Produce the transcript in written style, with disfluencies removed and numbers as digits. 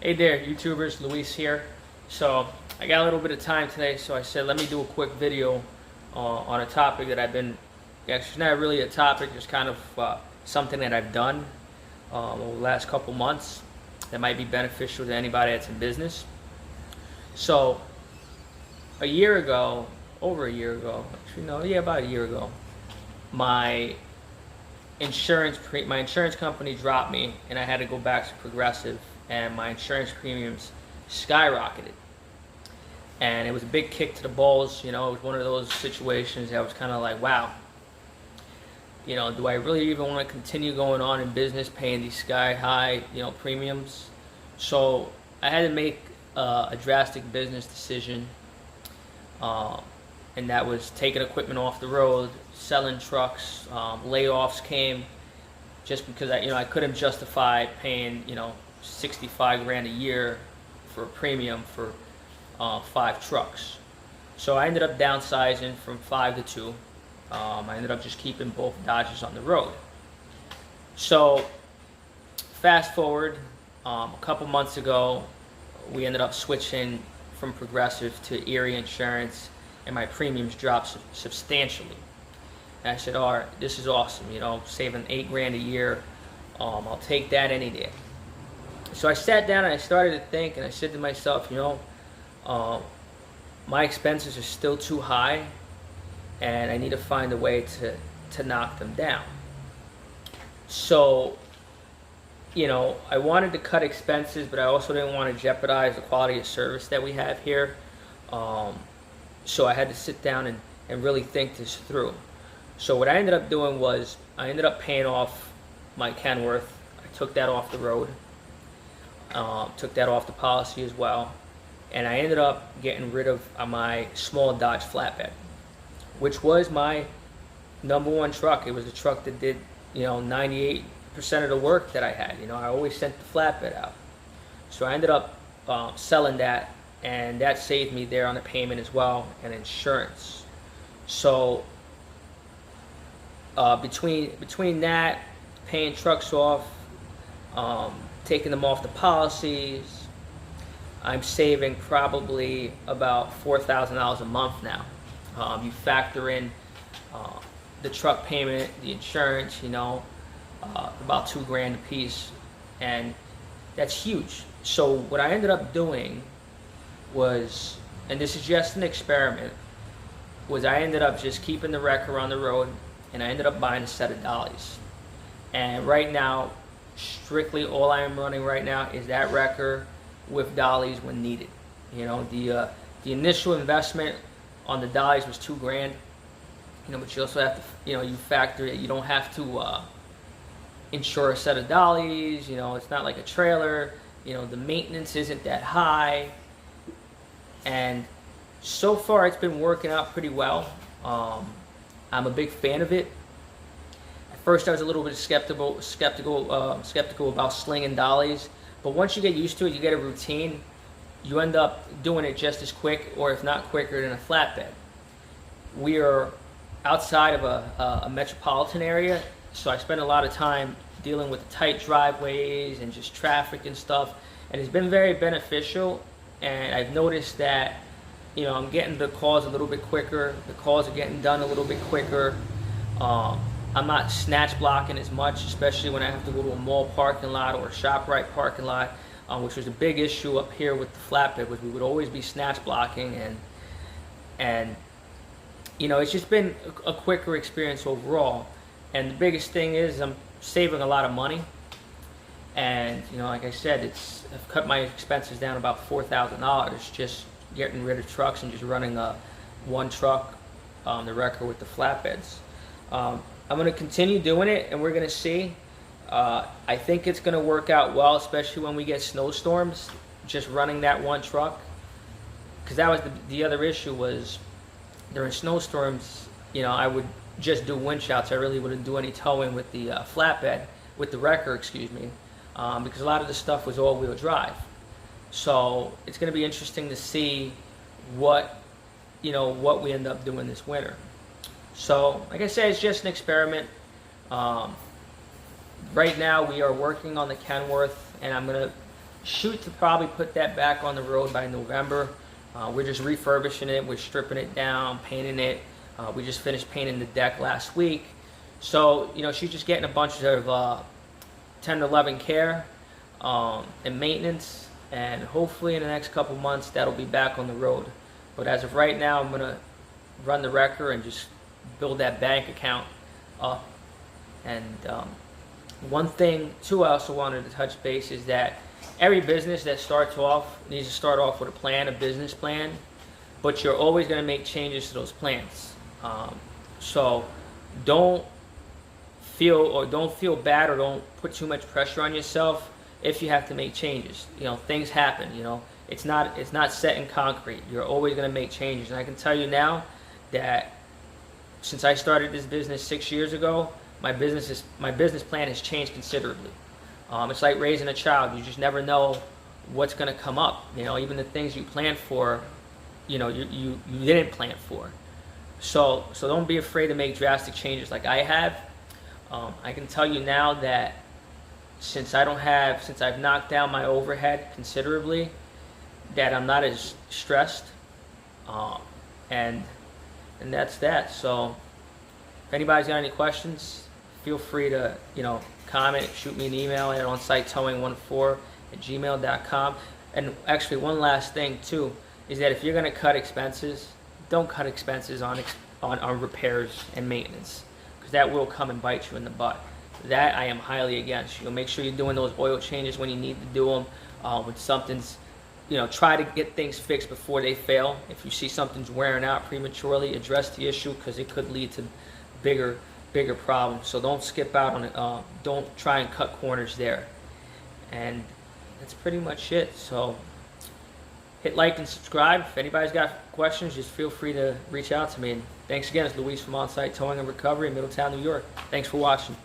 Hey there, YouTubers, Luis here. So I got a little bit of time today, so I said let me do a quick video on a topic that I've been, actually not really a topic, just kind of something that I've done over the last couple months that might be beneficial to anybody that's in business. So a year ago, over a year ago, actually no, yeah, about a year ago, my insurance company dropped me, and I had to go back to Progressive, and my insurance premiums skyrocketed. And it was a big kick to the balls. It was one of those situations that I was kind of like, wow, do I really even want to continue going on in business paying these sky high, premiums? So I had to make a drastic business decision, and that was taking equipment off the road, selling trucks. Layoffs came just because I couldn't justify paying 65 grand a year for a premium for 5 trucks. So I ended up downsizing from 5 to 2. I ended up just keeping both Dodges on the road. So fast forward, a couple months ago, we ended up switching from Progressive to Erie Insurance, and my premiums dropped substantially. And I said, all right, this is awesome, saving 8 grand a year. I'll take that any day. So I sat down and I started to think, and I said to myself, my expenses are still too high, and I need to find a way to knock them down. So, I wanted to cut expenses, but I also didn't want to jeopardize the quality of service that we have here. So I had to sit down and really think this through. So what I ended up doing was I ended up paying off my Kenworth. I took that off the road. Took that off the policy as well, and I ended up getting rid of my small Dodge flatbed, which was my #1 truck. It was a truck that did 98% of the work that I had. I always sent the flatbed out. So I ended up selling that, and that saved me there on the payment as well, and insurance. So between that, paying trucks off, taking them off the policies, I'm saving probably about $4,000 a month now. You factor in the truck payment, the insurance, about 2 grand a piece, and that's huge. So what I ended up doing was, and this is just an experiment, was I ended up just keeping the wrecker on the road, and I ended up buying a set of dollies. And right now, strictly all I am running right now is that wrecker with dollies when needed. The initial investment on the dollies was 2 grand. But you also have to, you factor it. You don't have to insure a set of dollies. It's not like a trailer. The maintenance isn't that high. And so far, it's been working out pretty well. I'm a big fan of it. First, I was a little bit skeptical about slinging dollies, but once you get used to it, you get a routine. You end up doing it just as quick, or if not quicker, than a flatbed. We are outside of a metropolitan area, so I spend a lot of time dealing with the tight driveways and just traffic and stuff, and it's been very beneficial. And I've noticed that I'm getting the calls a little bit quicker. The calls are getting done a little bit quicker. I'm not snatch blocking as much, especially when I have to go to a mall parking lot or a ShopRite parking lot, which was a big issue up here with the flatbed, was we would always be snatch blocking, and it's just been a quicker experience overall. And the biggest thing is I'm saving a lot of money, and like I said, I've cut my expenses down about $4,000 just getting rid of trucks and just running one truck, the wrecker with the flatbeds. I'm going to continue doing it, and we're going to see. I think it's going to work out well, especially when we get snowstorms, just running that one truck. Because that was the other issue, was during snowstorms, I would just do winch outs. I really wouldn't do any towing with the flatbed, with the wrecker, excuse me, because a lot of the stuff was all-wheel drive. So it's going to be interesting to see what we end up doing this winter. So, like I said, it's just an experiment. Right now, we are working on the Kenworth, and I'm going to shoot to probably put that back on the road by November. We're just refurbishing it. We're stripping it down, painting it. We just finished painting the deck last week. So, you know, she's just getting a bunch of 10 to 11 care and maintenance. And hopefully in the next couple months, that'll be back on the road. But as of right now, I'm going to run the wrecker and just build that bank account up. And one thing, too, I also wanted to touch base is that every business that starts off needs to start off with a plan, a business plan, but you're always going to make changes to those plans. So don't feel bad or don't put too much pressure on yourself if you have to make changes. You know, things happen. You know, it's not set in concrete. You're always going to make changes, and I can tell you now that since I started this business 6 years ago, my business plan has changed considerably. It's like raising a child. You just never know what's going to come up. You know, even the things you planned for, you know, you didn't plan for. So don't be afraid to make drastic changes like I have. I can tell you now that since I've knocked down my overhead considerably, that I'm not as stressed, and that's that. So if anybody's got any questions, feel free to, you know, comment, shoot me an email at onsite-towing14@gmail.com. And actually, one last thing too is that if you're going to cut expenses, don't cut expenses on repairs and maintenance, because that will come and bite you in the butt. That I am highly against. You know, make sure you're doing those oil changes when you need to do them. When something's, you know, try to get things fixed before they fail. If you see something's wearing out prematurely, address the issue, because it could lead to bigger problems. So don't skip out on it. Don't try and cut corners there. And that's pretty much it. So hit like and subscribe. If anybody's got questions, just feel free to reach out to me. And thanks again. It's Luis from On-Site Towing and Recovery in Middletown, New York. Thanks for watching.